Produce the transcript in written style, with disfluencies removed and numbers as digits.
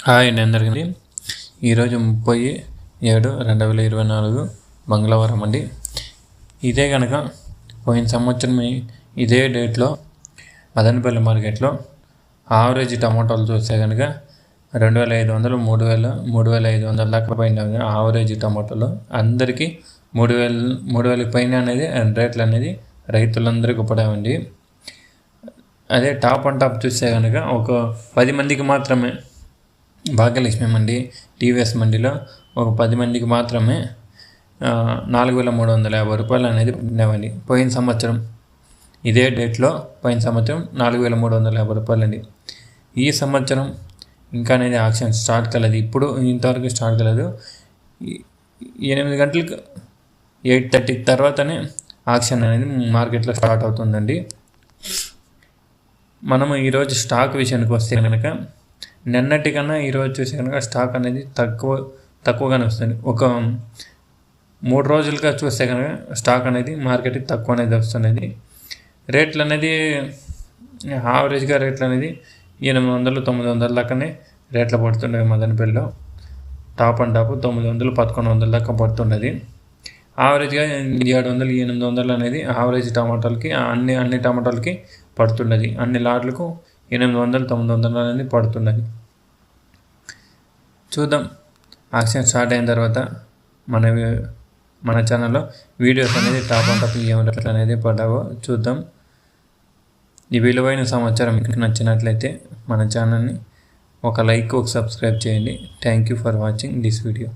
Hi అండి అందరికీ. ఈరోజు 30/7/2024 మంగళవారం అండి. ఇదే కనుక పోయిన సంవత్సరం ఇదే డేట్లో మదనపల్లి మార్కెట్లో ఆవరేజ్ టమాటాలు చూస్తే కనుక 2,500 3,500 దాకా పైన ఆవరేజ్ టమాటాలు అందరికీ 3,000 పైన అనేది రేట్లు అనేది రైతులందరికీ పడామండి. అదే టాప్ అండ్ టాప్ చూస్తే కనుక ఒక 10 మందికి మాత్రమే భాగ్యలక్ష్మి మండి, టీవీఎస్ మండిలో ఒక 10 మందికి మాత్రమే 4,350 రూపాయలు అనేది పడినామండి. పోయిన సంవత్సరం ఇదే డేట్లో పోయిన సంవత్సరం 4,350 రూపాయలు అండి. ఈ సంవత్సరం ఇంకా అనేది ఆక్షన్ స్టార్ట్ కాలేదు, ఇప్పుడు ఇంతవరకు స్టార్ట్ కాలేదు. 8 గంటలకు 8:30 తర్వాతనే ఆక్షన్ అనేది మార్కెట్లో స్టార్ట్ అవుతుందండి. మనము ఈరోజు స్టాక్ విషయానికి వస్తే కనుక నిన్నటి కన్నా ఈరోజు చూసి కనుక స్టాక్ అనేది తక్కువగానే వస్తుంది. ఒక 3 రోజులుగా చూస్తే కనుక స్టాక్ అనేది మార్కెట్కి తక్కువ అనేది వస్తున్నది. రేట్లు అనేది యావరేజ్గా రేట్లు అనేది 800-900 దాకానే రేట్లు పడుతుండేవి. మదనపల్లిలో టాప్ అండ్ టాప్ 900-1,100 దాకా పడుతున్నది. యావరేజ్గా 700-800 అనేది యావరేజ్ టమాటాలకి అన్ని టమాటాలకి పడుతున్నది. అన్ని లాట్లకు 800-900 అనేది పడుతున్నది. చూద్దాం, ఆక్షన్ స్టార్ట్ అయిన తర్వాత మన ఛానల్లో వీడియోస్ అనేది టాప్ అండ్ టాప్ ఏమిటి అనేది పడ్డావో చూద్దాం. ఈ విలువైన సమాచారం మీకు నచ్చినట్లయితే మన ఛానల్ని ఒక లైక్, ఒక సబ్స్క్రైబ్ చేయండి. Thank you for watching this video.